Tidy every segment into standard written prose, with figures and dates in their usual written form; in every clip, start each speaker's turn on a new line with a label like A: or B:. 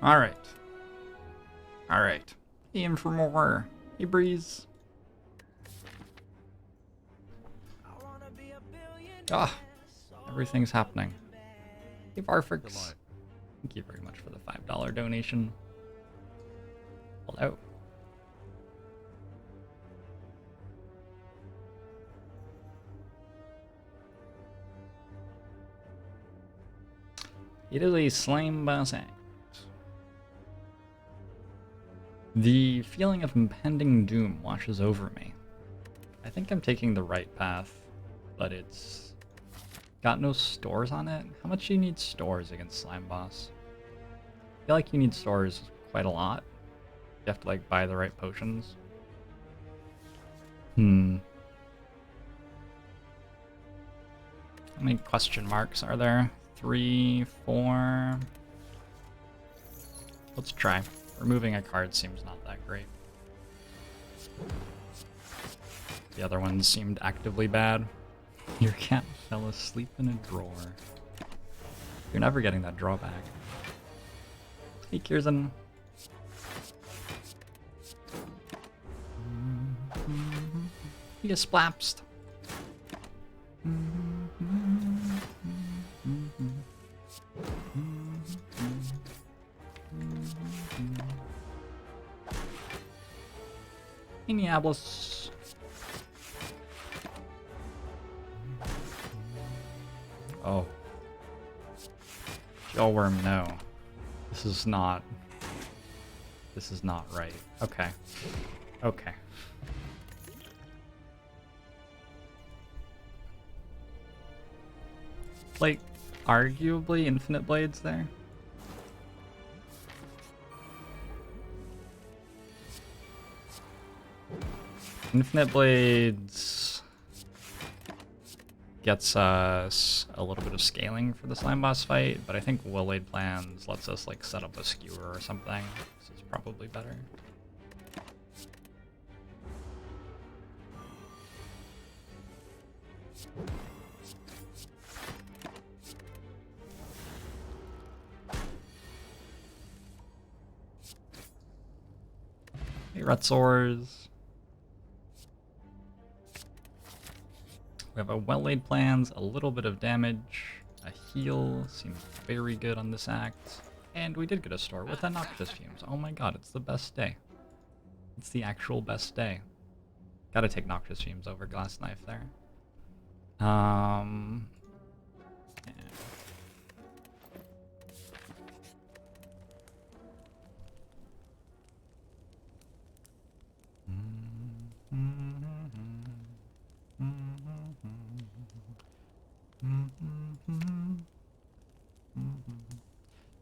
A: Alright. Alright. Aim for more. Hey, Breeze. Ah, everything's happening. Hey, Varfix. Thank you very much for the $5 donation. Hello. It is a slime boss act. The feeling of impending doom washes over me. I think I'm taking the right path, but it's got no stores on it. How much do you need stores against slime boss? I feel like you need stores quite a lot. You have to like buy the right potions. How many question marks are there? 3, 4. Let's try. Removing a card seems not that great. The other ones seemed actively bad. Your cat fell asleep in a drawer. You're never getting that drawback. Hey, Kirsten. You get splapsed. Minneapolis. Oh. Shellworm, no. This is not right. Okay. Okay. Like, arguably infinite blades there. Infinite blades gets us a little bit of scaling for the slime boss fight, but I think Will-Aid Plans lets us like set up a skewer or something. This is probably better. Hey, Rutzors. We have a well-laid plans, a little bit of damage, a heal, seems very good on this act, and we did get a store with Noxious Fumes. Oh my god, it's the best day. It's the actual best day. Gotta take Noxious Fumes over Glass Knife there. Yeah.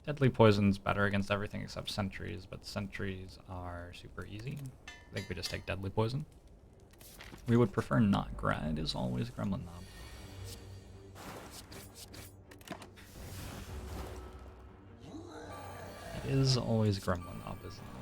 A: Deadly Poison's better against everything except sentries, but sentries are super easy. I think we just take Deadly Poison. We would prefer not Grad, is always Gremlin Knob. It is always Gremlin Knob, isn't it?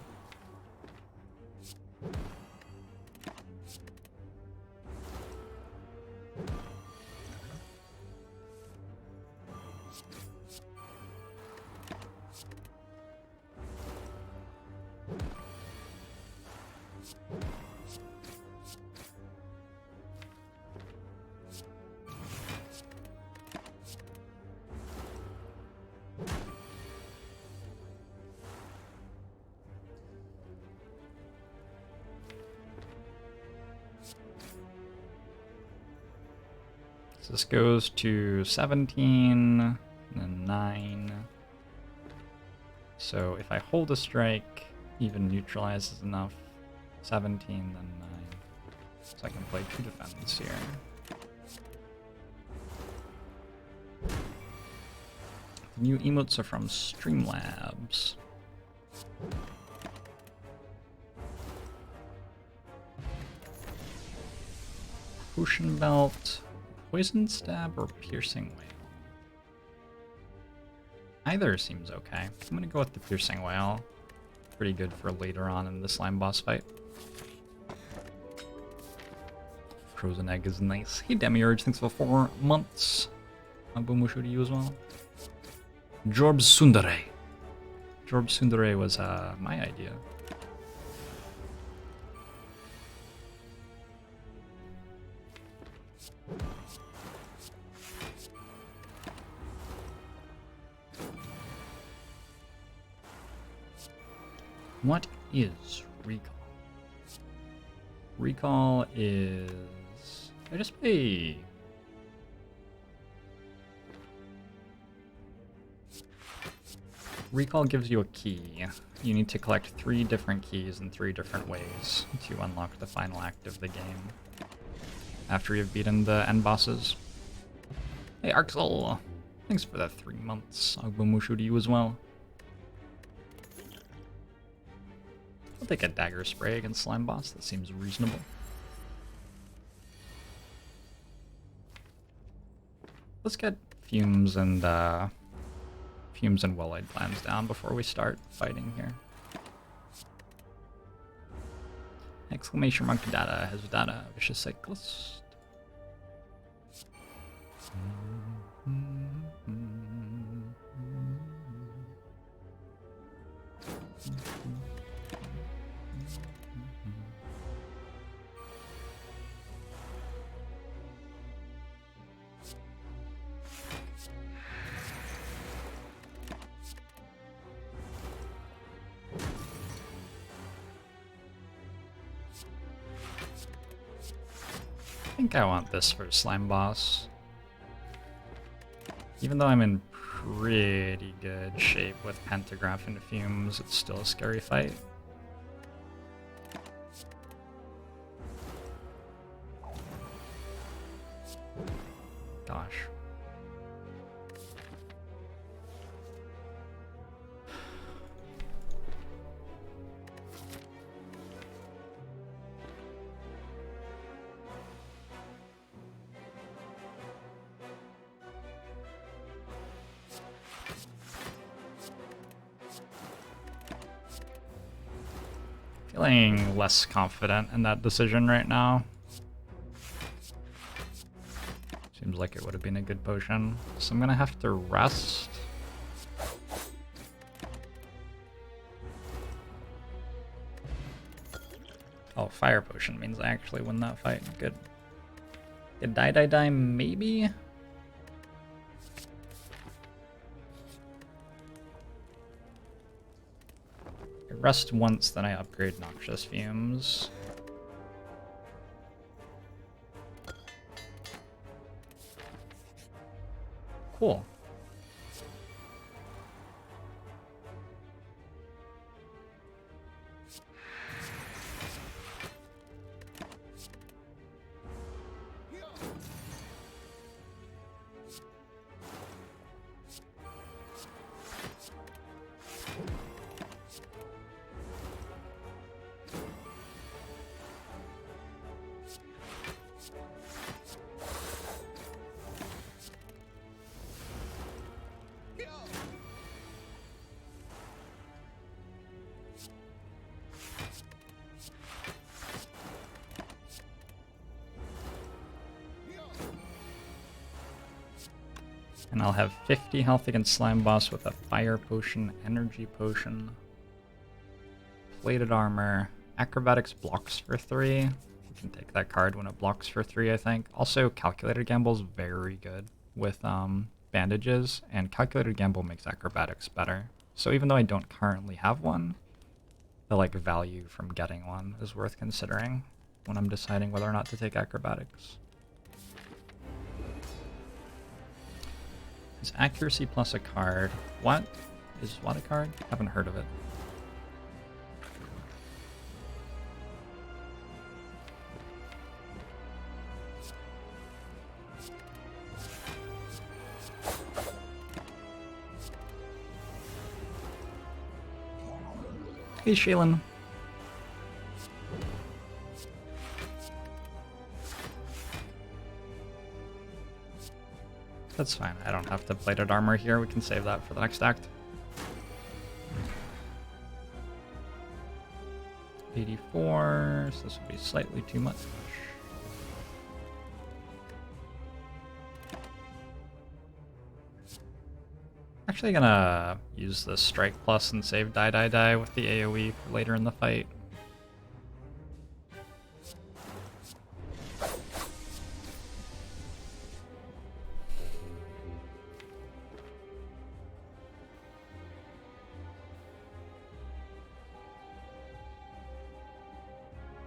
A: So this goes to 17 and then 9. So if I hold a strike, even neutralizes enough. 17, then 9. So I can play 2 defense here. The new emotes are from Streamlabs. Potion Belt, Poison Stab, or Piercing Wail? Either seems okay. I'm gonna go with the Piercing Wail. Pretty good for later on in the slime boss fight. Frozen Egg is nice. Hey Demiurge, thanks for 4 months. Abumushu to you as well. Jorb Sundare. Jorb Sundare was my idea. What is recall? Recall is... I just play... Recall gives you a key. You need to collect 3 different keys in 3 different ways to unlock the final act of the game. After you've beaten the end bosses. Hey Arxel! Thanks for that 3 months. Agbomushu to you as well. I'll take a dagger spray against Slime Boss, that seems reasonable. Let's get fumes and well-laid plans down before we start fighting here. Exclamation mark data has data, vicious cyclist. I think I want this for Slime Boss. Even though I'm in pretty good shape with Pentagraph and Fumes, it's still a scary fight. Gosh. Feeling less confident in that decision right now. Seems like it would have been a good potion. So I'm gonna have to rest. Oh, fire potion means I actually win that fight. Good. Good die, maybe? Rest once, then I upgrade Noxious Fumes. Cool. And I'll have 50 health against Slime Boss with a Fire Potion, Energy Potion, Plated Armor, Acrobatics blocks for 3. You can take that card when it blocks for 3, I think. Also, Calculated Gamble is very good with bandages, and Calculated Gamble makes Acrobatics better. So even though I don't currently have one, the value from getting one is worth considering when I'm deciding whether or not to take Acrobatics. Is accuracy plus a card. What? Is what a card? Haven't heard of it. Hey, Shaylin. That's fine. I don't have to plated armor here. We can save that for the next act. 84, so this will be slightly too much. Actually gonna use the Strike Plus and save Die Die Die with the AoE for later in the fight.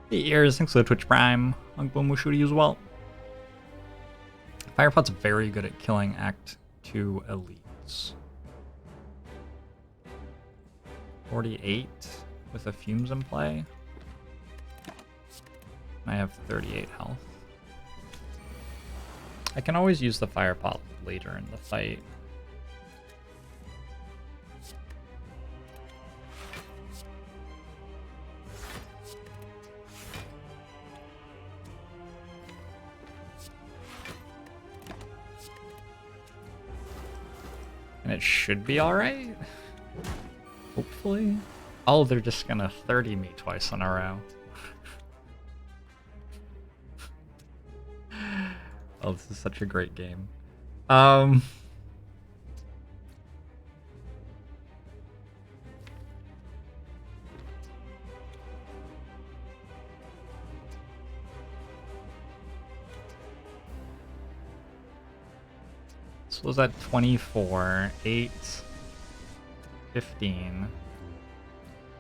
A: The ears, thanks for the Twitch Prime. Uncle Mushuti as well. Firepot's very good at killing Act 2 elites. 48 with the fumes in play. I have 38 health. I can always use the Firepot later in the fight. And it should be alright. Hopefully. Oh, they're just gonna 30 me twice in a row. Oh, this is such a great game. So was that 24, 8, 15.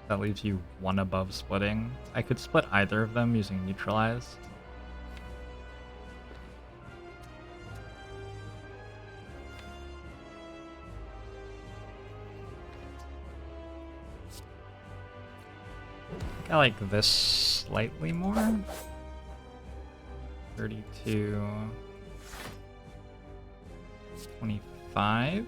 A: That leaves you one above splitting. I could split either of them using neutralize. I like this slightly more. 32, 25.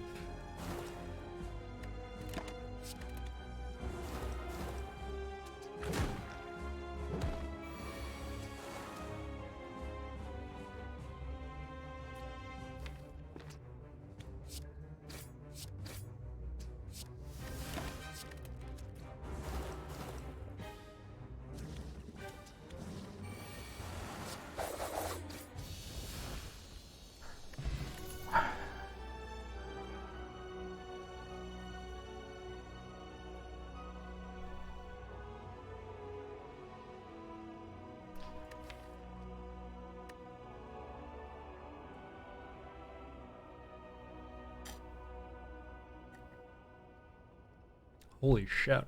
A: Holy shit.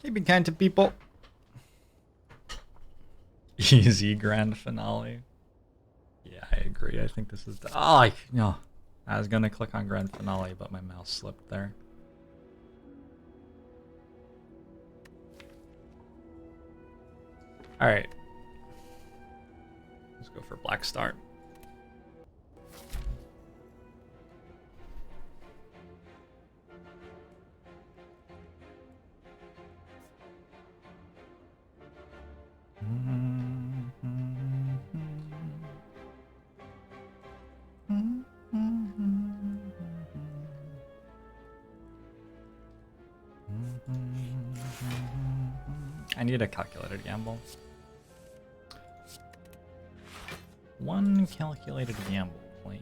A: Keep being kind to people. Easy grand finale. Yeah, I agree. I think this is the... Oh, no. I was gonna click on grand finale, but my mouse slipped there. Alright. Let's go for Black Star. I need a calculated gamble. One calculated gamble, please.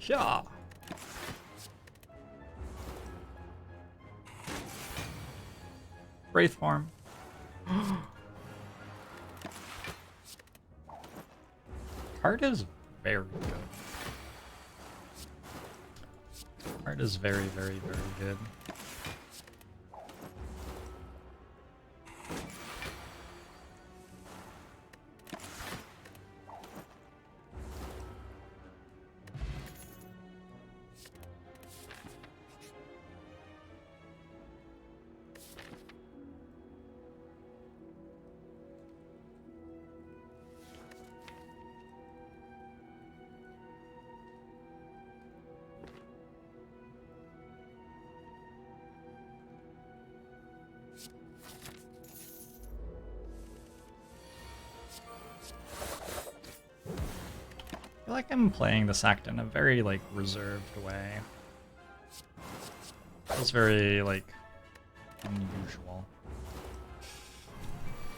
A: Yeah. Wraith Form. Card is very good. Card is very, very, very good. I feel like I'm playing this act in a very, like, reserved way. Feels very, like, unusual.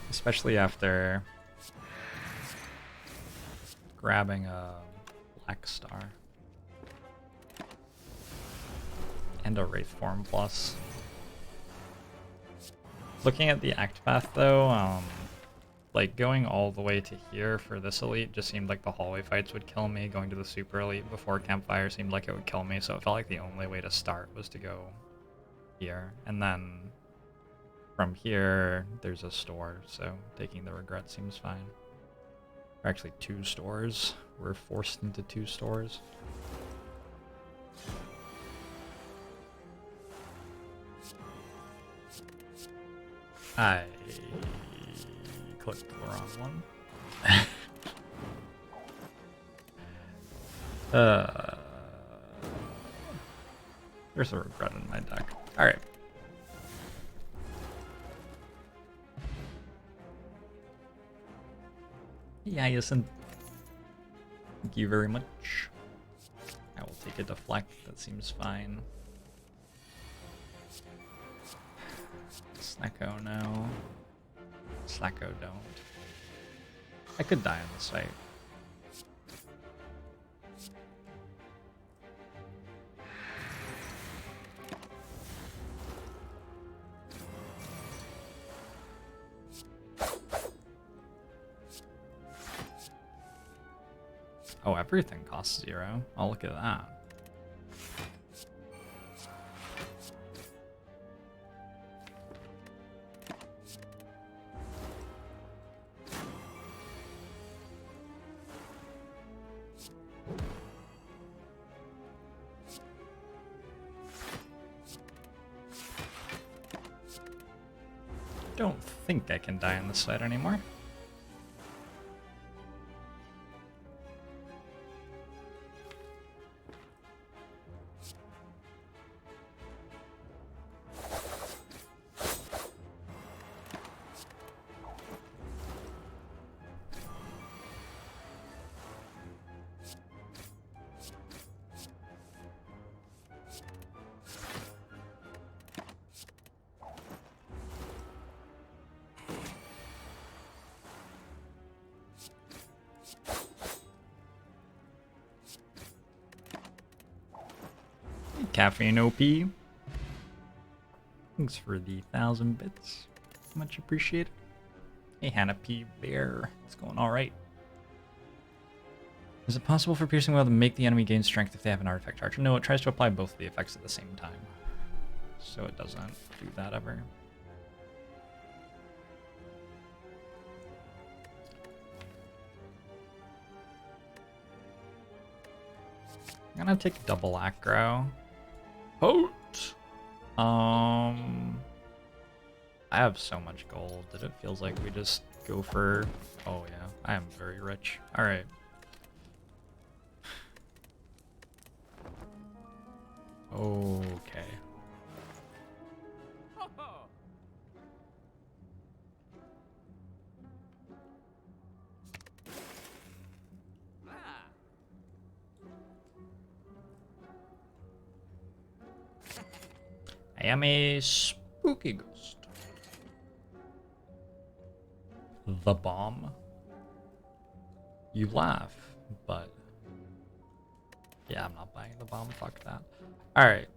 A: Especially after grabbing a Black Star. And a Wraith Form plus. Looking at the act path though, like going all the way to here for this elite just seemed like the hallway fights would kill me. Going to the super elite before campfire seemed like it would kill me, so it felt like the only way to start was to go here. And then from here, there's a store, so taking the regret seems fine. Or actually 2 stores. We're forced into 2 stores. I clicked the wrong one. There's a regret in my deck. Alright. Yeah, Yasin. Thank you very much. I will take a deflect, that seems fine. Slacko no. Slacko don't. I could die on this fight. Oh, everything costs 0. Oh, look at that. Don't think I can die on this fight anymore. Caffeine OP. Thanks for the 1,000 bits. Much appreciated. Hey, Hannah P. Bear. It's going alright. Is it possible for Piercing Well to make the enemy gain strength if they have an artifact charge? No, it tries to apply both of the effects at the same time. So it doesn't do that ever. I'm gonna take double aggro. Hoot! I have so much gold that it feels like we just go for... Oh yeah, I am very rich. Alright. Okay. I am a spooky ghost. The bomb. You laugh, but yeah, I'm not buying the bomb. Fuck that. All right.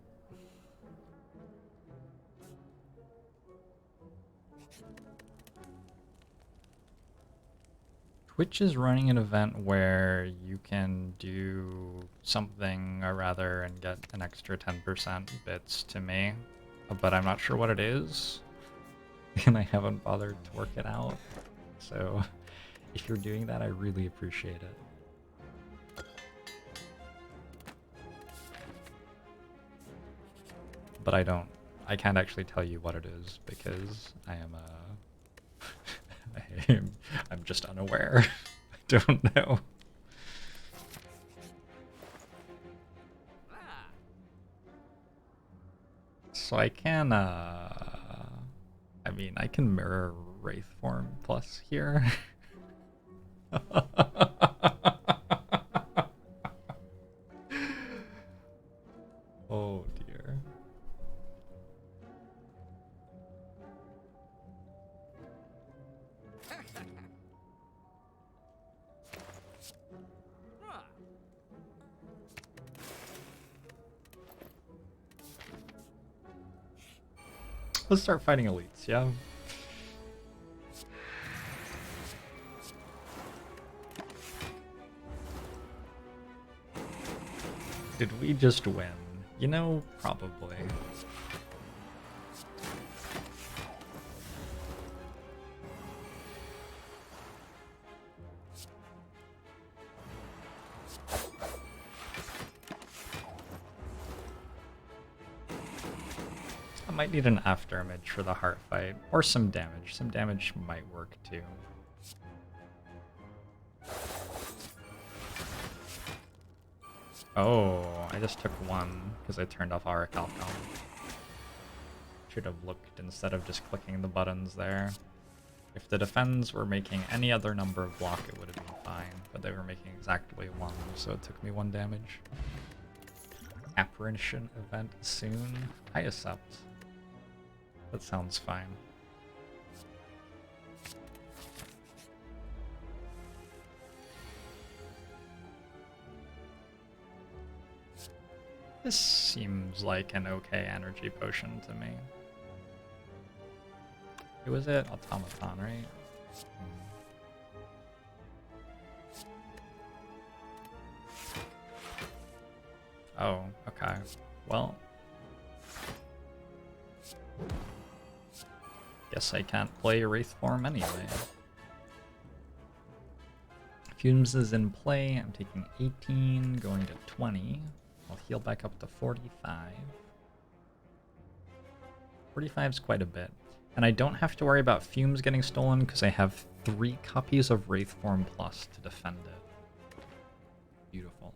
A: Twitch is running an event where you can do something or rather and get an extra 10% bits to me, but I'm not sure what it is, and I haven't bothered to work it out. So if you're doing that, I really appreciate it. But I can't actually tell you what it is because I am I'm just unaware. I don't know. So I can, I mean, I can mirror Wraith Form plus here. Oh dear. Let's start fighting elites, yeah? Did we just win? You know, probably. I might need an after image for the heart fight, or some damage. Some damage might work too. Oh, I just took one because I turned off Auric Alcom. Should have looked instead of just clicking the buttons there. If the defense were making any other number of block, it would have been fine, but they were making exactly one, so it took me 1 damage. Apparition event soon? I accept. That sounds fine. This seems like an okay energy potion to me. Who was it? Automaton, right? Oh, okay. Well, guess I can't play Wraith Form anyway. Fumes is in play. I'm taking 18, going to 20. I'll heal back up to 45. 45 is quite a bit. And I don't have to worry about Fumes getting stolen because I have 3 copies of Wraith Form Plus to defend it. Beautiful.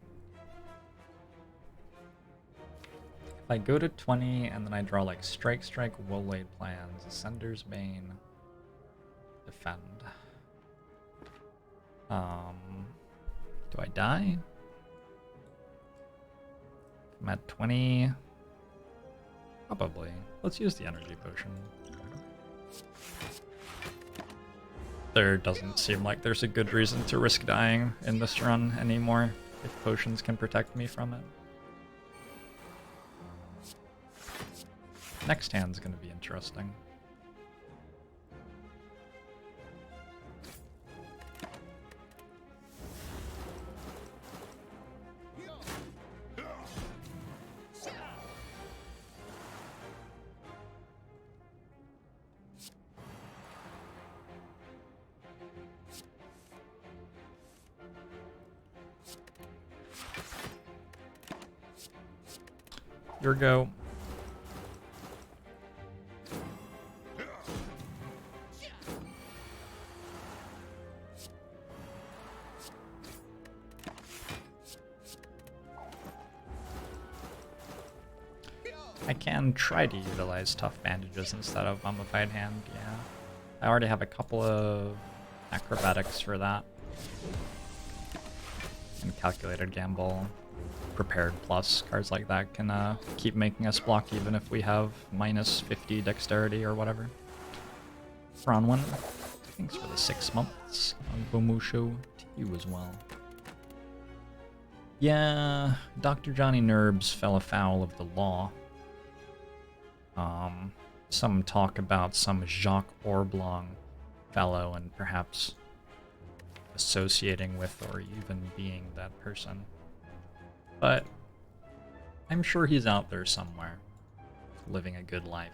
A: If I go to 20 and then I draw like Strike, Will Laid Plans, Ascender's Bane, defend. Do I die? I'm at 20. Probably. Let's use the energy potion. There doesn't seem like there's a good reason to risk dying in this run anymore, if potions can protect me from it. Next hand's gonna be interesting. Your go. I can try to utilize tough bandages instead of mummified hand, yeah. I already have a couple of acrobatics for that. And calculated gamble. Prepared plus. Cards like that can keep making us block even if we have minus 50 dexterity or whatever. Bronwyn, thanks for the 6 months. Bomusho to you as well. Yeah, Dr. Johnny Nerbs fell afoul of the law. Some talk about some Jacques Orblong fellow and perhaps associating with or even being that person. But I'm sure he's out there somewhere, living a good life,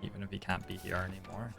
A: even if he can't be here anymore.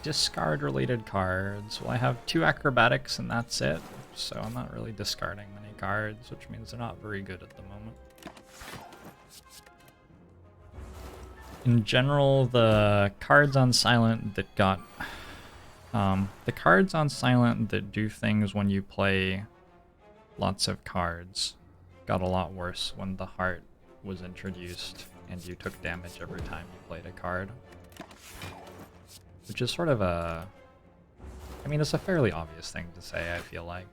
A: discard related cards. Well, I have 2 acrobatics and that's it. So I'm not really discarding many cards, which means they're not very good at the moment. In general, the cards on silent that got... the cards on silent that do things when you play lots of cards got a lot worse when the heart was introduced and you took damage every time you played a card. Which is sort of a... I mean, it's a fairly obvious thing to say, I feel like.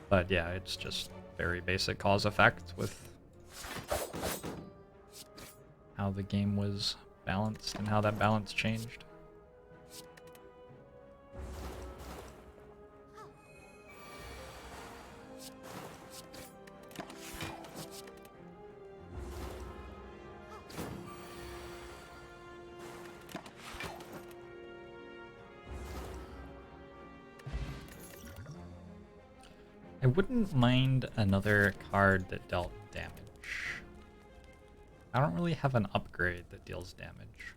A: But yeah, it's just very basic cause-effect with how the game was balanced and how that balance changed. I wouldn't mind another card that dealt damage. I don't really have an upgrade that deals damage.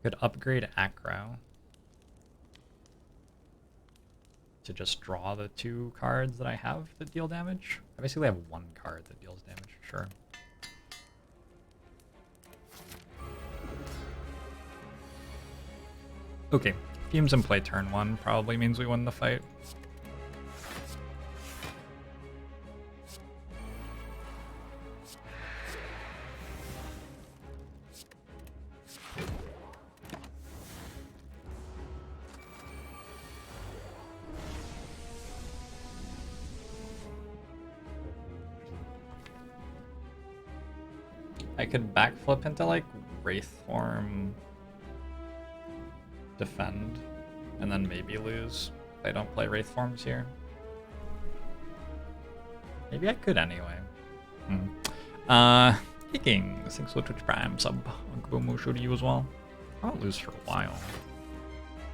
A: Could upgrade Acro to just draw the 2 cards that I have that deal damage. I basically have 1 card that deals damage, sure. Okay, Fumes in play turn 1 probably means we win the fight. I could backflip into like Wraith Form, defend, and then maybe lose if I don't play Wraith Forms here. Maybe I could anyway. Kicking. Thanks for Twitch Prime sub. Uncle show to you as well. I won't lose for a while.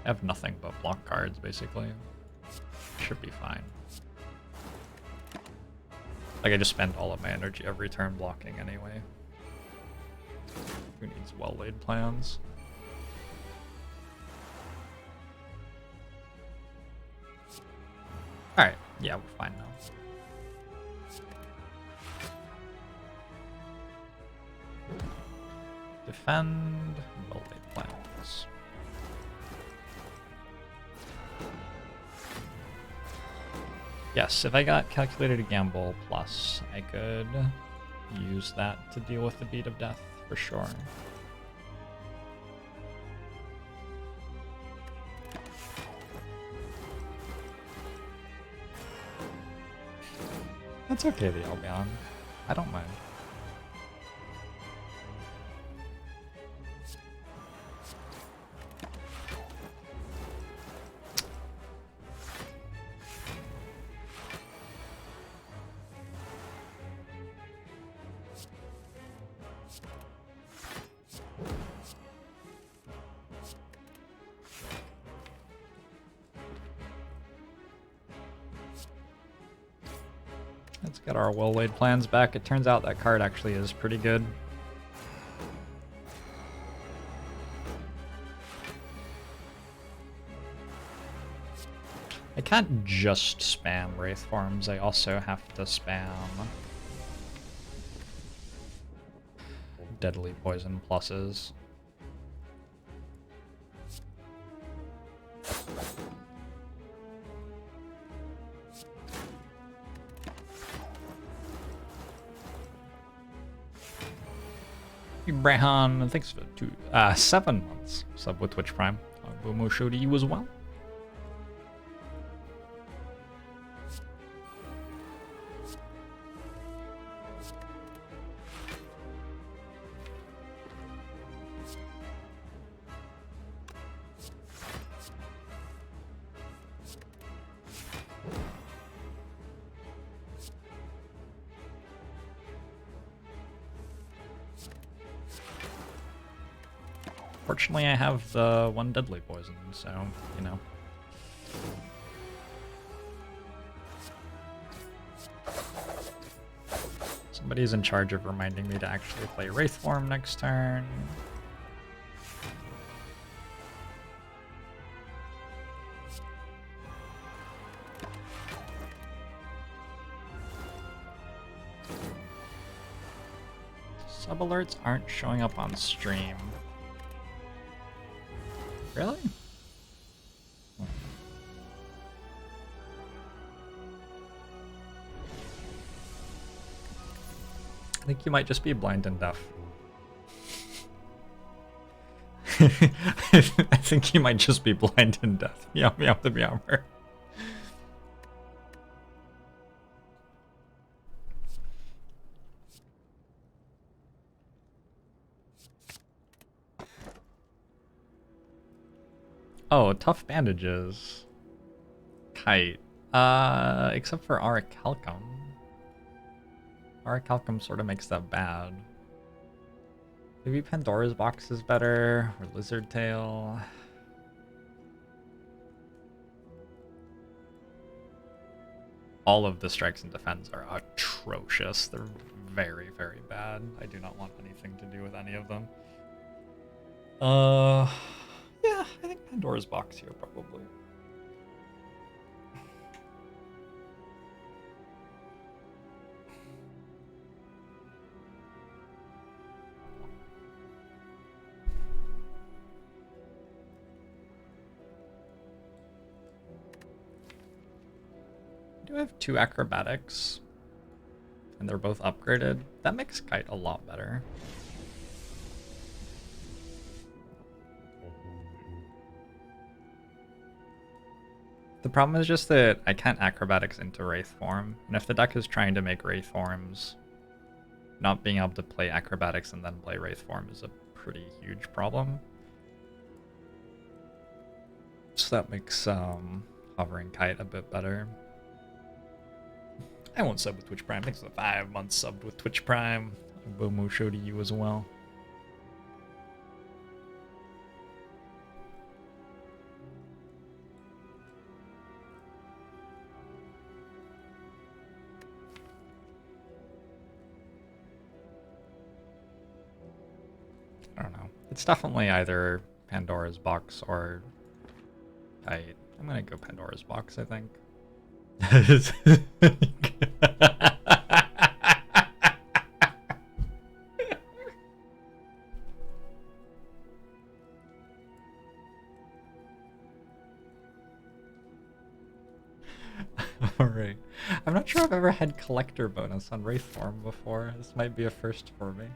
A: I have nothing but block cards basically. Should be fine. Like I just spend all of my energy every turn blocking anyway. Who needs well-laid plans? Alright, yeah, we're fine now. Defend, well-laid plans. Yes, if I got calculated gamble plus, I could use that to deal with the beat of death. For sure. That's okay, the Albion. I don't mind. Let's get our well-laid plans back. It turns out that card actually is pretty good. I can't just spam Wraith Forms, I also have to spam Deadly Poison pluses. Brehan, thanks for 7 months sub with Twitch Prime. Bomo show to you as well. Fortunately, I have the 1 deadly poison, so, you know. Somebody's in charge of reminding me to actually play Wraith Form next turn. Sub alerts aren't showing up on stream. Really? I think you might just be blind and deaf. I think you might just be blind and deaf. Meow meow the meower. Oh, tough bandages. Kite. Except for Auricalcum. Auricalcum sort of makes that bad. Maybe Pandora's Box is better, or Lizard Tail. All of the strikes and defense are atrocious. They're very, very bad. I do not want anything to do with any of them. Yeah, I think Pandora's Box here, probably. I do have 2 acrobatics, and they're both upgraded. That makes Kite a lot better. The problem is just that I can't acrobatics into Wraith Form, and if the deck is trying to make Wraith Forms, not being able to play acrobatics and then play Wraith Form is a pretty huge problem. So that makes hovering Kite a bit better. I won't sub with Twitch Prime. Thanks for the 5 months subbed with Twitch Prime. Bomo show to you as well. I don't know. It's definitely either Pandora's Box or Kite. I'm gonna go Pandora's Box, I think. Alright. I'm not sure I've ever had collector bonus on Wraith Form before. This might be a first for me.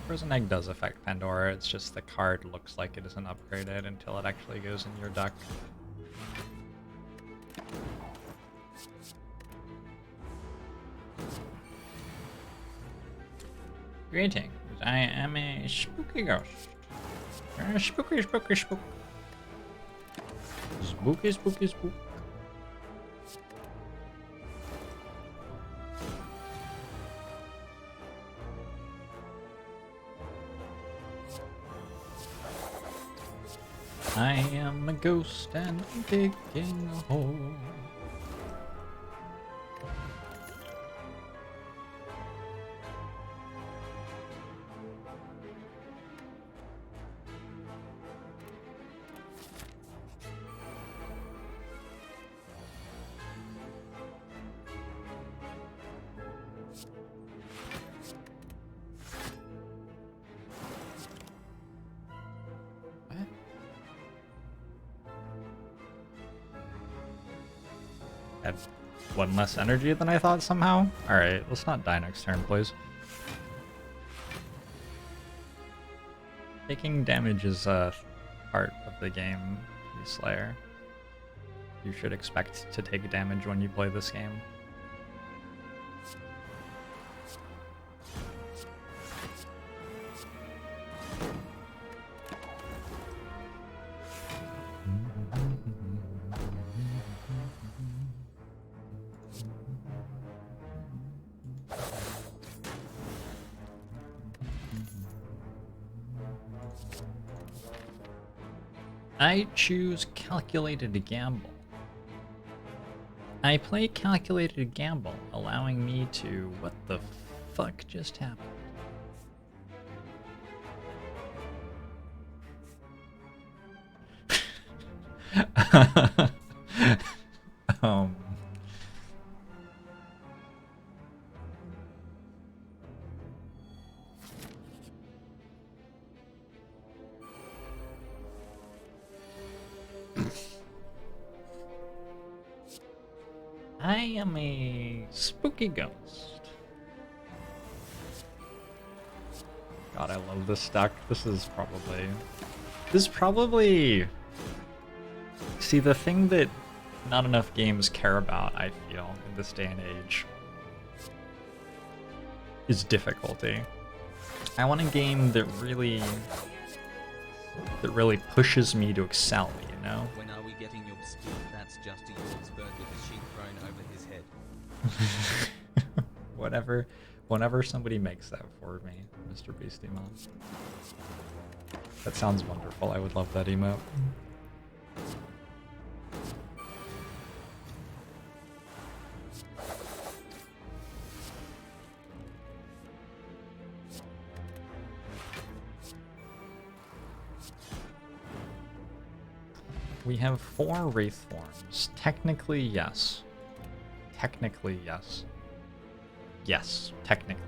A: Frozen Egg does affect Pandora, it's just the card looks like it isn't upgraded until it actually goes in your deck. Greetings, I am a spooky ghost. Spooky, spooky, spook. Spooky, spooky, spook. I am a ghost and I'm digging a hole. Had one less energy than I thought somehow? Alright, let's not die next turn, please. Taking damage is a part of the game, Slayer. You should expect to take damage when you play this game. I choose calculated gamble. I play calculated gamble, allowing me to... What the fuck just happened? um... I am a spooky ghost. God, I love this deck. This is probably... See, the thing that not enough games care about, I feel, in this day and age, is difficulty. I want a game that really pushes me to excel, you know?
B: When are we getting your spit? That's just a York's bird with a sheep thrown over his head.
A: Whenever somebody makes that for me, Mr. Beastie-Mon. That sounds wonderful. I would love that emote. We have 4 Wraith Forms. Technically, yes. Technically, yes. Yes, technically.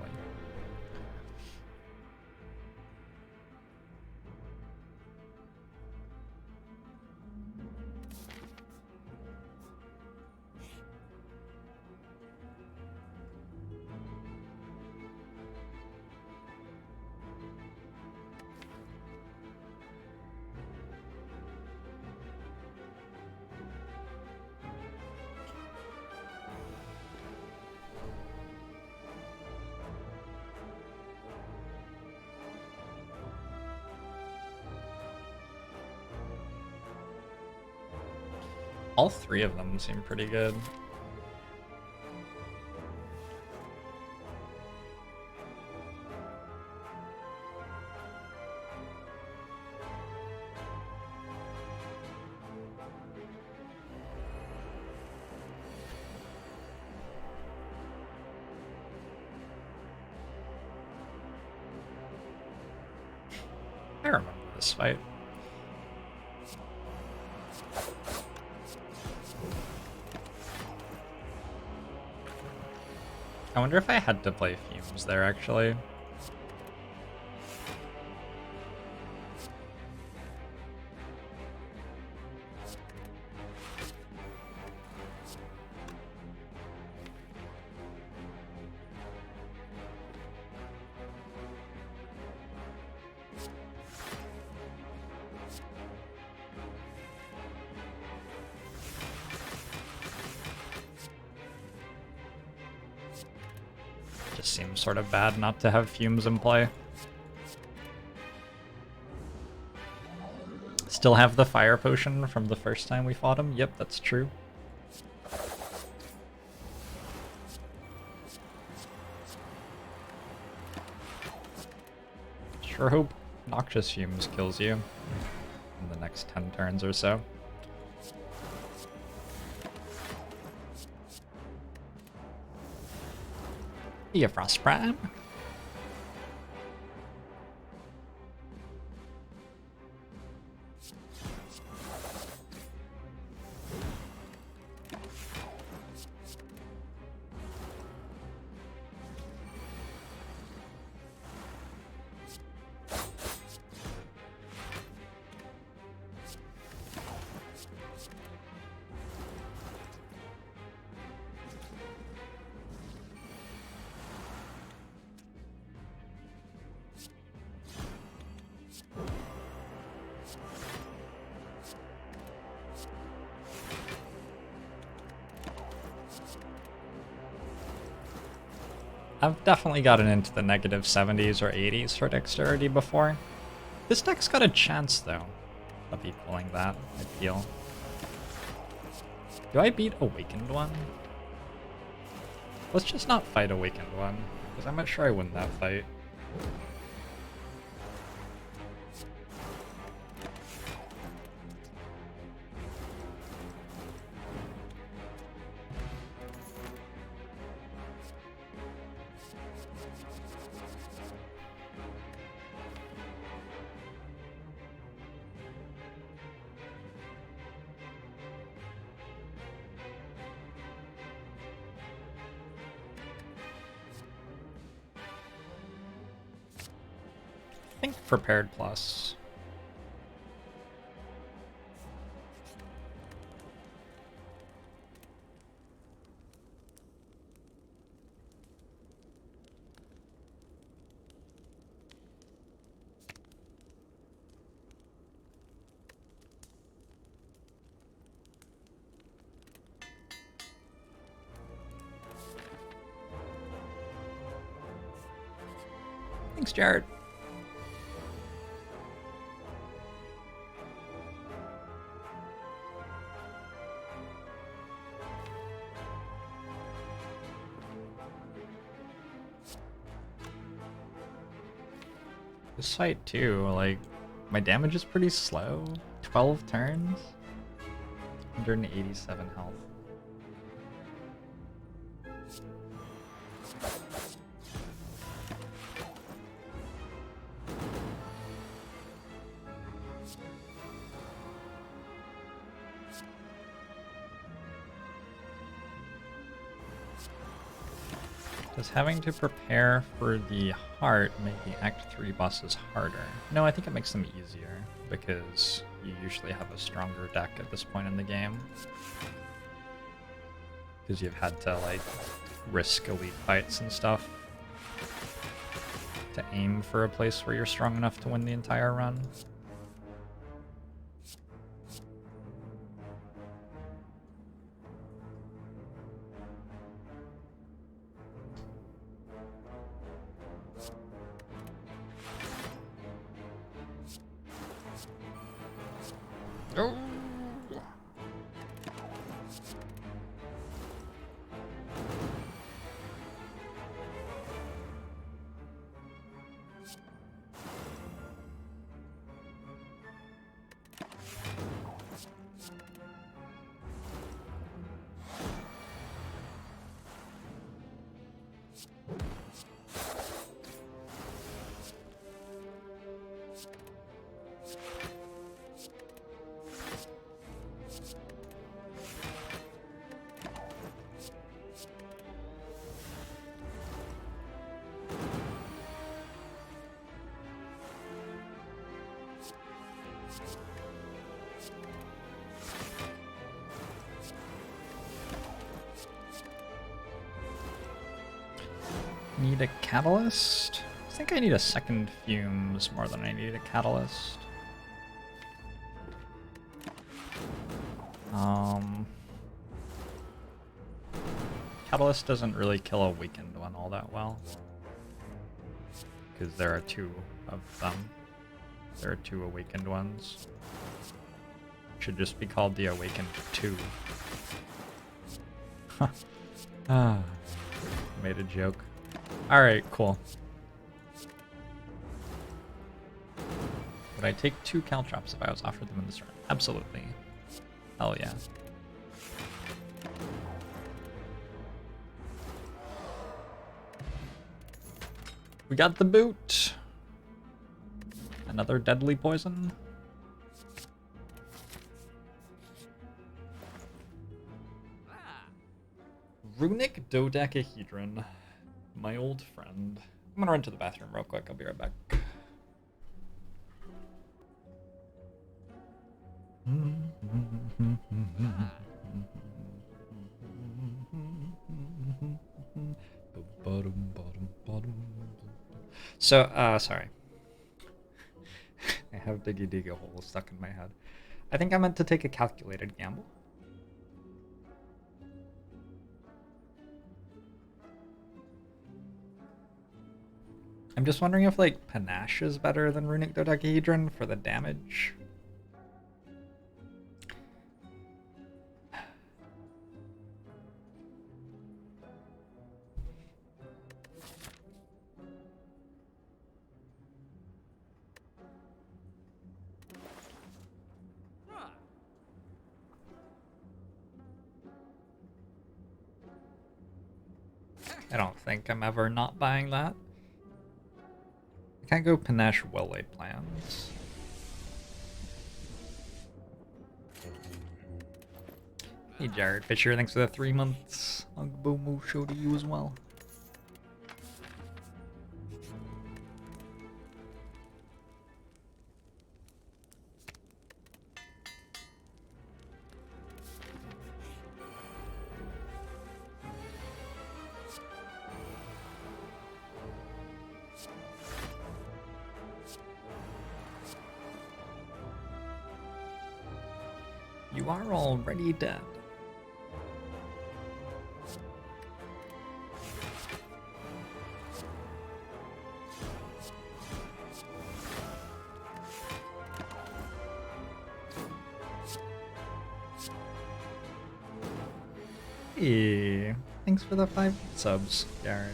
A: All 3 of them seem pretty good. I remember this fight. I wonder if I had to play Fumes there, actually. Seems sort of bad not to have Fumes in play. Still have the fire potion from the first time we fought him? Yep, that's true. Sure hope Noxious Fumes kills you in the next 10 turns or so. Yeah, Frost Prime. I've definitely gotten into the negative 70s or 80s for dexterity before. This deck's got a chance, though, of equaling that, I feel. Do I beat Awakened One? Let's just not fight Awakened One, because I'm not sure I win that fight. think prepared plus. Thanks, Jared. This fight too, like, my damage is pretty slow. 12 turns, 187 health. Does having to prepare for the heart make the Act 3 bosses harder? No, I think it makes them easier, because you usually have a stronger deck at this point in the game. Because you've had to, like, risk elite fights and stuff to aim for a place where you're strong enough to win the entire run. Oh. Need a catalyst? I think I need a second fumes more than I need a catalyst. Catalyst doesn't really kill a weakened one all that well. Because there are two of them. There are two awakened ones. Should just be called the Awakened 2. Made a joke. Alright, cool. Would I take 2 caltrops if I was offered them in this run? Absolutely. Hell yeah. We got the boot! Another deadly poison. Runic dodecahedron. My old friend. I'm gonna run to the bathroom real quick. I'll be right back. So, sorry. I have Diggy Diggy Hole stuck in my head. I think I meant to take a calculated gamble. I'm just wondering if, like, Panache is better than Runic Dodecahedron for the damage. I don't think I'm ever not buying that. I can't go Panache well-laid plans. Hey Jared Fisher, thanks for the 3 months. Ugbomo show to you as well. You are already dead. Hey, thanks for the 5 subs, Garen.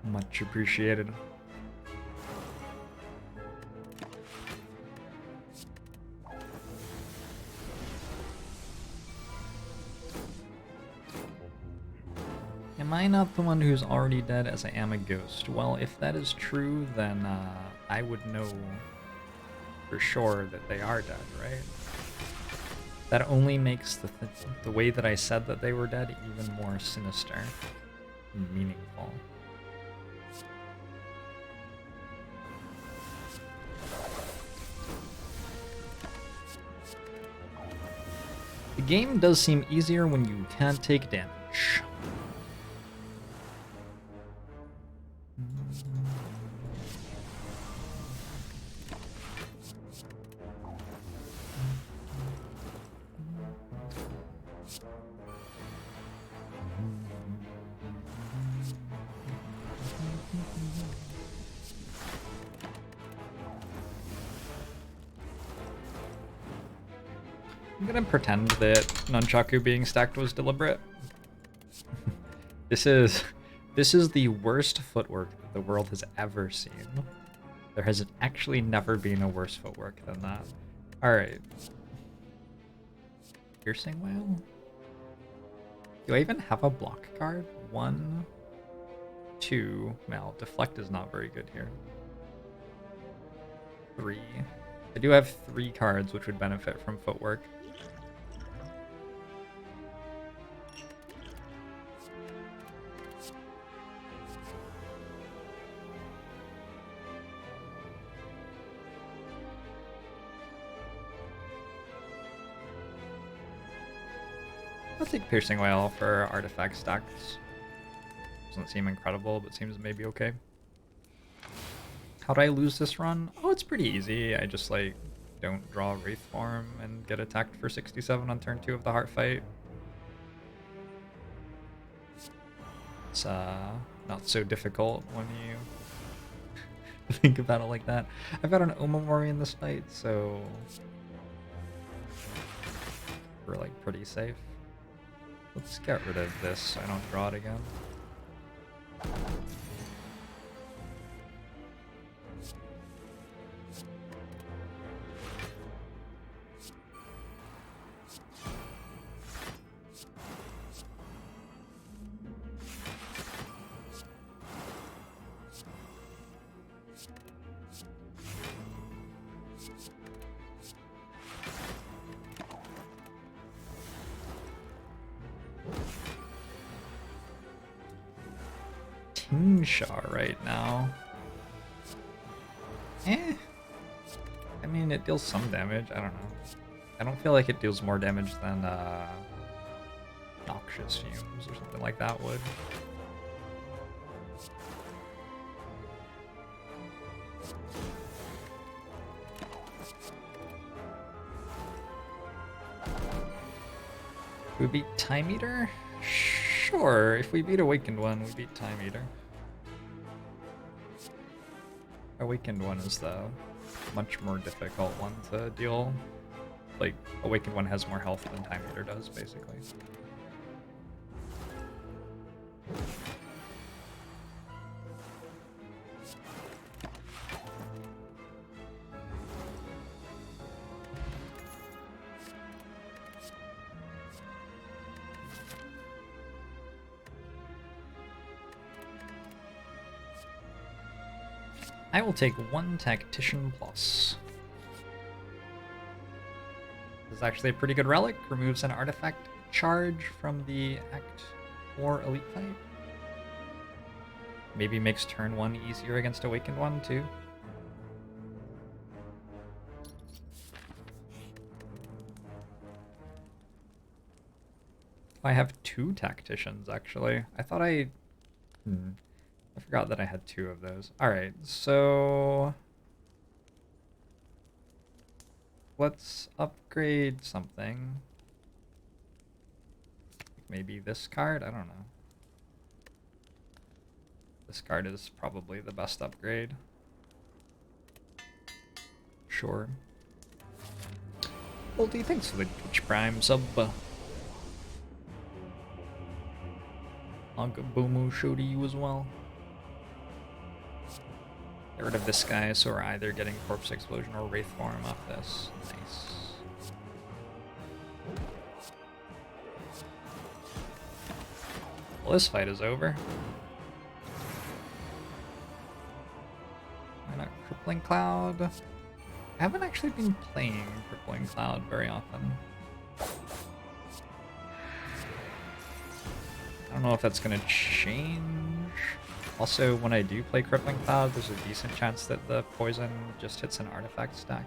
A: Much appreciated. Am I not the one who's already dead as I am a ghost? Well, if that is true, then I would know for sure that they are dead, right? That only makes the way that I said that they were dead even more sinister and meaningful. The game does seem easier when you can't take damage. I'm gonna pretend that Nunchaku being stacked was deliberate. This is the worst footwork that the world has ever seen. There has actually never been a worse footwork than that. Alright. Piercing Whale? Do I even have a block card? 1, 2. Well, deflect is not very good here. 3. I do have 3 cards which would benefit from footwork. I'll take Piercing Whale for artifact stacks. Doesn't seem incredible, but seems maybe okay. How do I lose this run? Oh, it's pretty easy. I just, like, don't draw Wraith Form and get attacked for 67 on turn 2 of the Heart Fight. It's not so difficult when you think about it like that. I've got an Omamori in this fight, so we're, like, pretty safe. Let's get rid of this so I don't draw it again. Tingsha right now. Eh. I mean, it deals some damage. I don't know. I don't feel like it deals more damage than Noxious Fumes or something like that would. We beat Time Eater? Sure, if we beat Awakened One, we beat Time Eater. Awakened One is the much more difficult one to deal. Like, Awakened One has more health than Time Eater does, basically. I will take 1 Tactician Plus. This is actually a pretty good relic. Removes an artifact charge from the Act 4 Elite fight. Maybe makes turn 1 easier against Awakened One, too. I have 2 Tacticians, actually. I thought I forgot that I had 2 of those. Alright, so let's upgrade something. Maybe this card? I don't know. This card is probably the best upgrade. Sure. Well, do you think so? The Twitch Prime sub. Boomoo show to you as well. Get rid of this guy, so we're either getting Corpse Explosion or Wraith Form off this. Nice. Well, this fight is over. Why not Crippling Cloud? I haven't actually been playing Crippling Cloud very often. I don't know if that's gonna change. Also, when I do play Crippling Cloud, there's a decent chance that the poison just hits an artifact stack.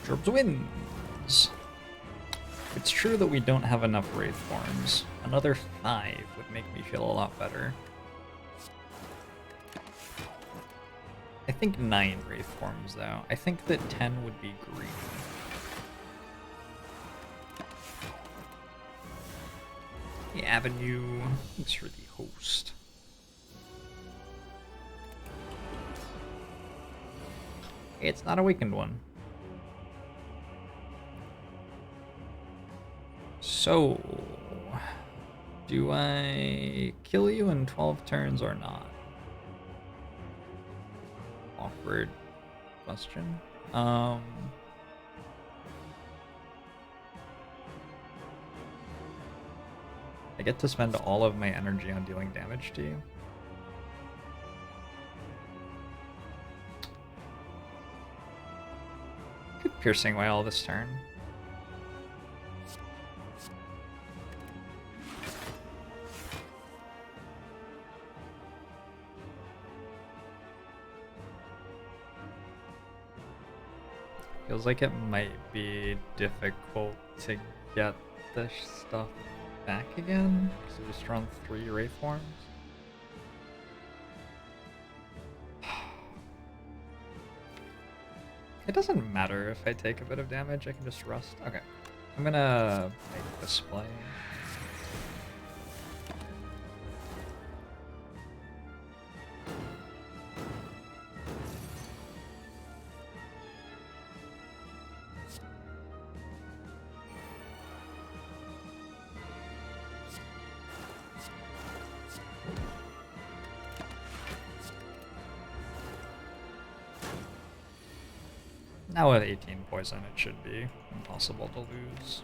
A: Gerbs wins! It's true that we don't have enough Wraith Forms. Another 5 would make me feel a lot better. I think 9 Wraith Forms, though. I think that 10 would be green. The Avenue. Thanks for the host. It's not a weakened one. So, do I kill you in 12 turns or not? Awkward question. I get to spend all of my energy on dealing damage to you. Could Piercing Wail this turn. Feels like it might be difficult to get this stuff back again, because we just drawn 3 Wraith Forms. It doesn't matter if I take a bit of damage, I can just rest. Okay, I'm gonna make this play. Now with 18 poison, it should be impossible to lose.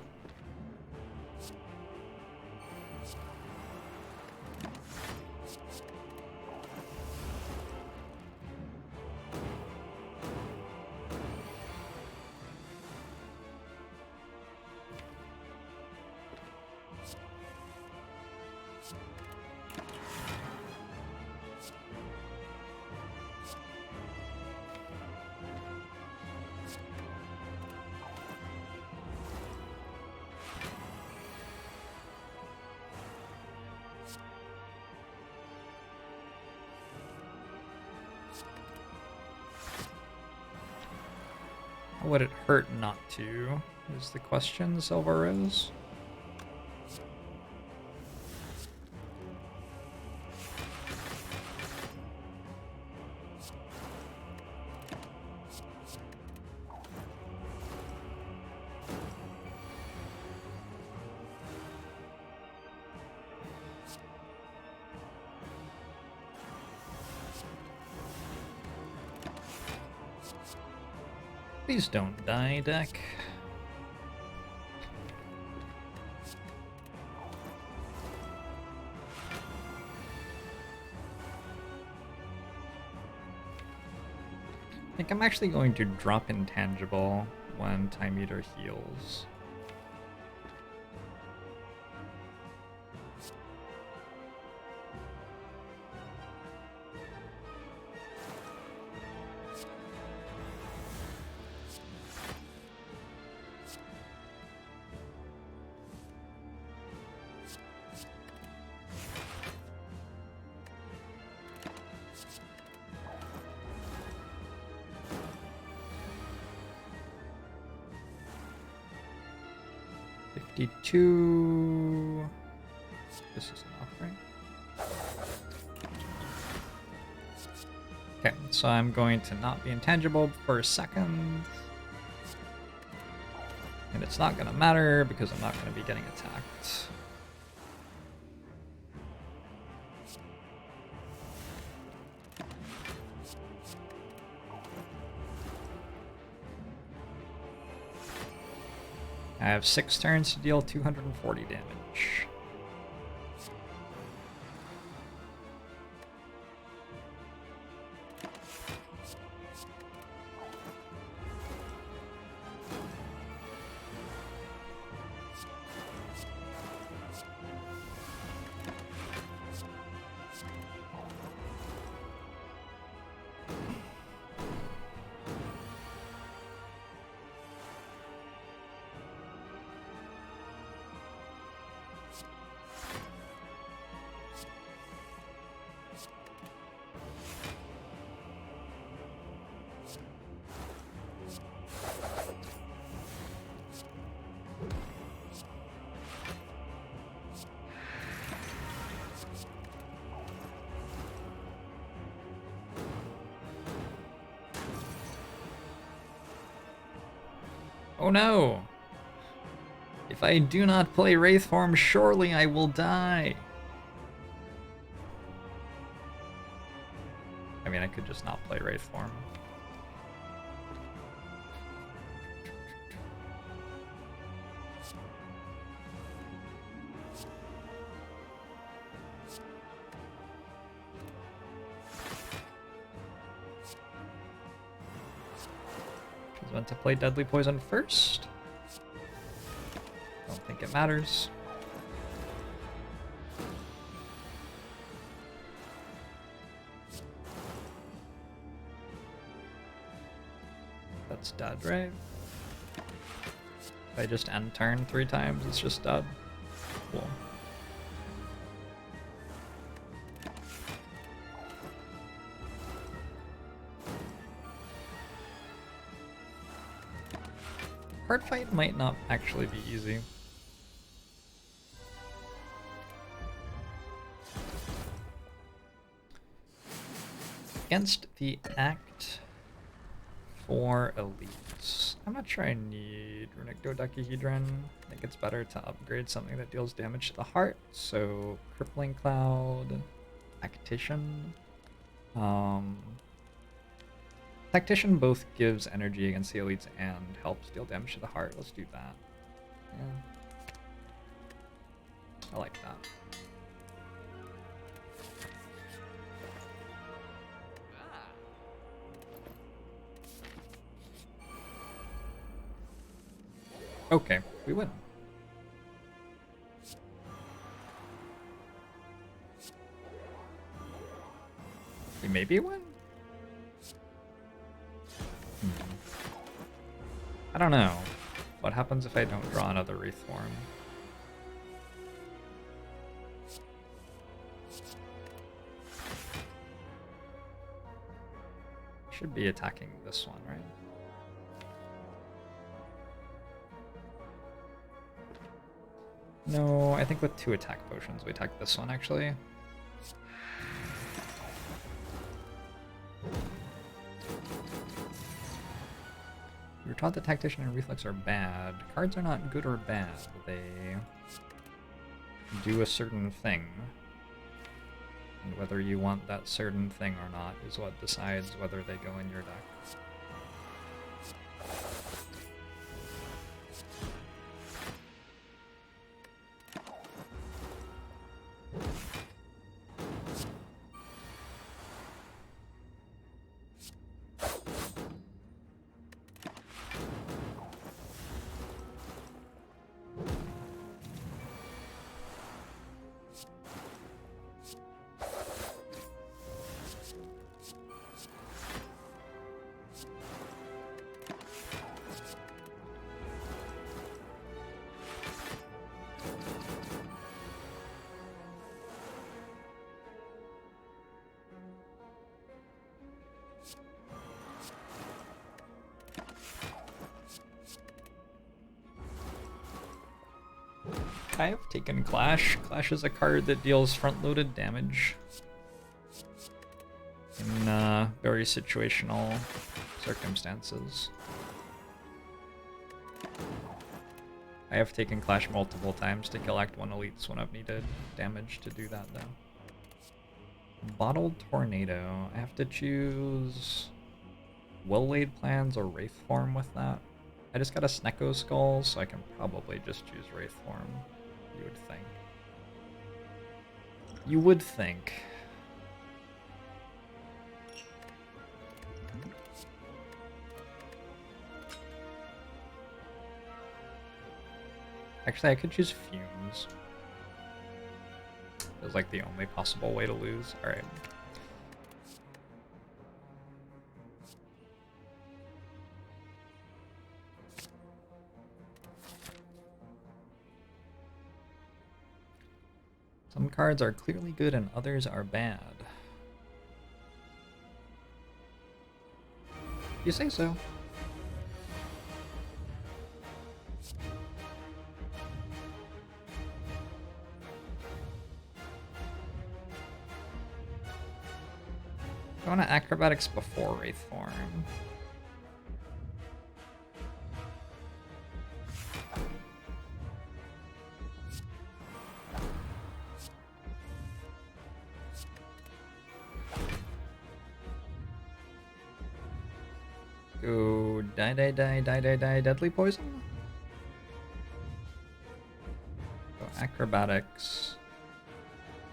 A: How would it hurt not to, is the question, Silver Rose. Please don't die, deck. I think I'm actually going to drop Intangible when Time Eater heals. Two. This is enough, right? Okay, so I'm going to not be intangible for a second. And it's not going to matter because I'm not going to be getting attacked. I have 6 turns to deal 240 damage. Oh no! If I do not play Wraith Form, surely I will die! I mean, I could just not play Wraith Form. I was meant to play Deadly Poison first. Don't think it matters. That's dead, right? If I just end turn 3 times, it's just dead. Cool. Hard fight might not actually be easy. Against the Act 4 elites. I'm not sure I need Runic Dodecahedron. I think it's better to upgrade something that deals damage to the heart. So Crippling Cloud, Tactician. Tactician both gives energy against the elites and helps deal damage to the heart. Let's do that. Yeah. I like that. Okay, we win. We maybe win? I don't know. What happens if I don't draw another Wraith Form? Should be attacking this one, right? No, I think with 2 attack potions, we attack this one, actually. We were taught that Tactician and Reflex are bad. Cards are not good or bad. They do a certain thing. And whether you want that certain thing or not is what decides whether they go in your deck. I have taken Clash. Clash is a card that deals front-loaded damage in very situational circumstances. I have taken Clash multiple times to kill Act 1 elites when I've needed damage to do that, though. Bottled Tornado. I have to choose Well-Laid Plans or Wraith Form with that. I just got a Snecko Skull, so I can probably just choose Wraith Form. You would think. You would think. Actually, I could choose Fumes. It's like the only possible way to lose. Alright. Some cards are clearly good and others are bad. You say so. I want to Acrobatics before Wraith Form. Go die, deadly poison. Go Acrobatics.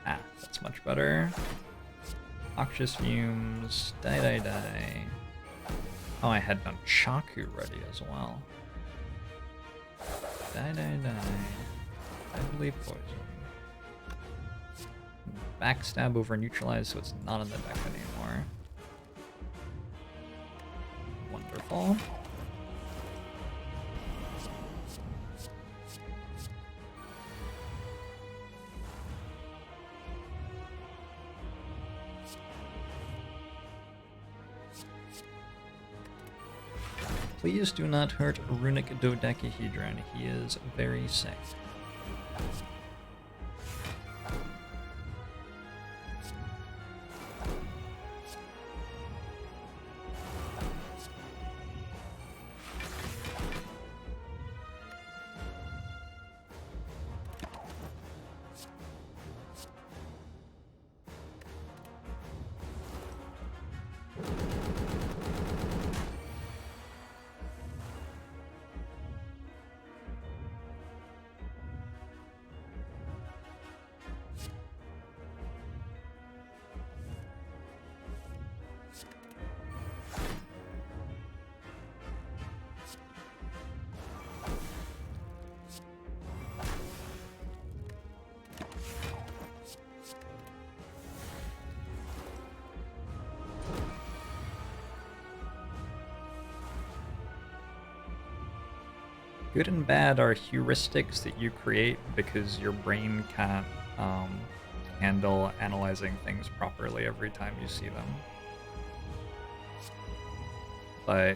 A: Ah, that's much better. Noxious Fumes, die. Oh, I had Nunchaku ready as well. Die. Deadly poison. Backstab over neutralize, so it's not in the deck anymore. Wonderful. Please do not hurt Runic Dodecahedron. He is very sick. Good and bad are heuristics that you create because your brain can't handle analyzing things properly every time you see them. But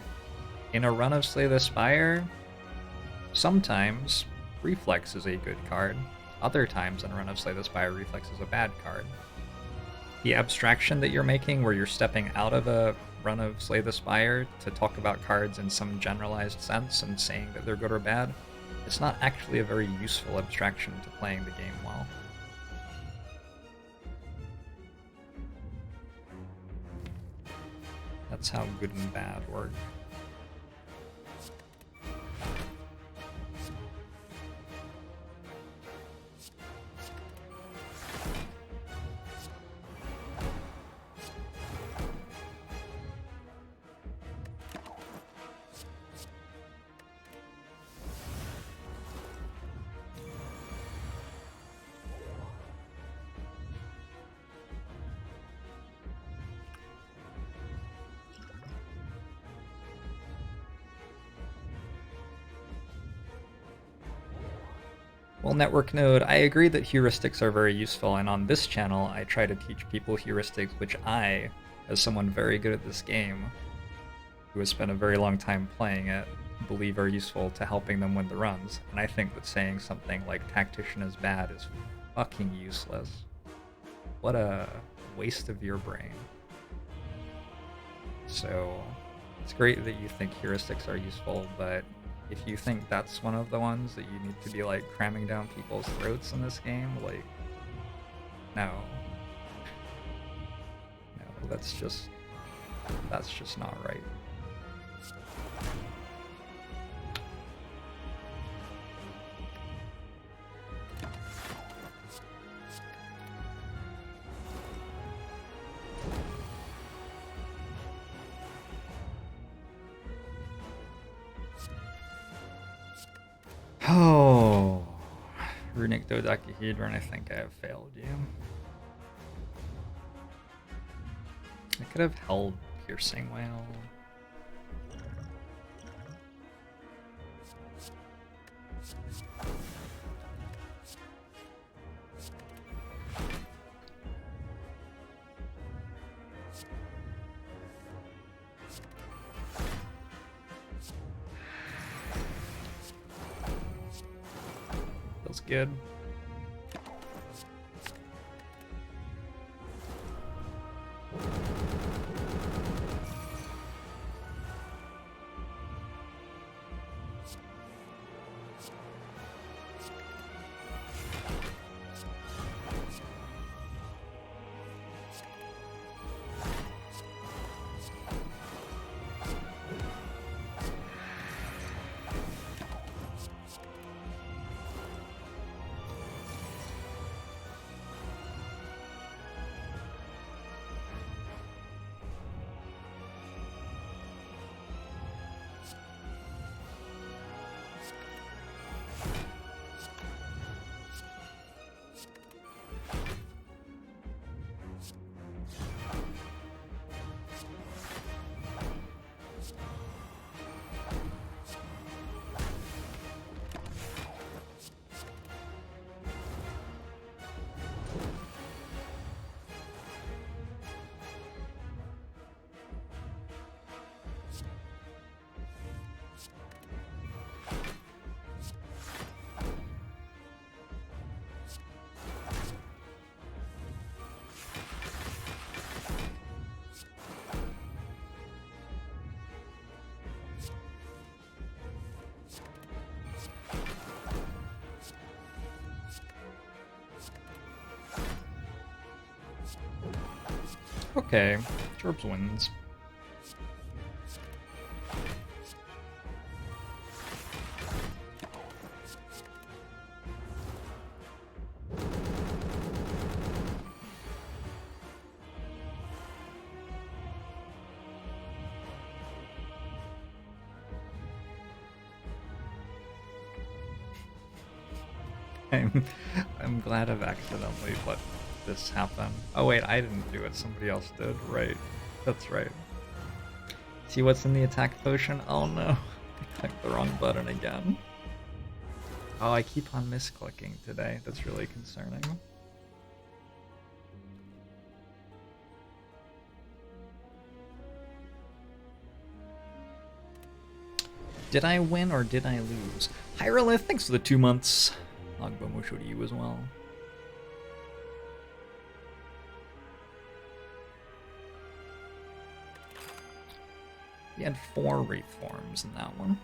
A: in a run of Slay the Spire, sometimes Reflex is a good card. Other times in Run of Slay the Spire, Reflex is a bad card. The abstraction that you're making, where you're stepping out of a Run of Slay the Spire to talk about cards in some generalized sense and saying that they're good or bad, it's not actually a very useful abstraction to playing the game well. That's how good and bad work. Well, Network Node, I agree that heuristics are very useful, and on this channel I try to teach people heuristics which I, as someone very good at this game, who has spent a very long time playing it, believe are useful to helping them win the runs. And I think that saying something like Tactician is bad is fucking useless. What a waste of your brain. So, it's great that you think heuristics are useful, but if you think that's one of the ones that you need to be like cramming down people's throats in this game, like, no. No, that's just not right. Oh, Runic Dodecahedron, I think I have failed you. I could have held Piercing Whale. Feels good. Okay, Gerbs wins. I'm glad I've accidentally let this happen. Oh wait, I didn't do it, somebody else did. Right. That's right. See what's in the attack potion? Oh no. I clicked the wrong button again. Oh, I keep on misclicking today. That's really concerning. Did I win or did I lose? Hyrelith, thanks for the 2 months. Agbo Musho to you as well. We had 4 Wraith Forms in that one.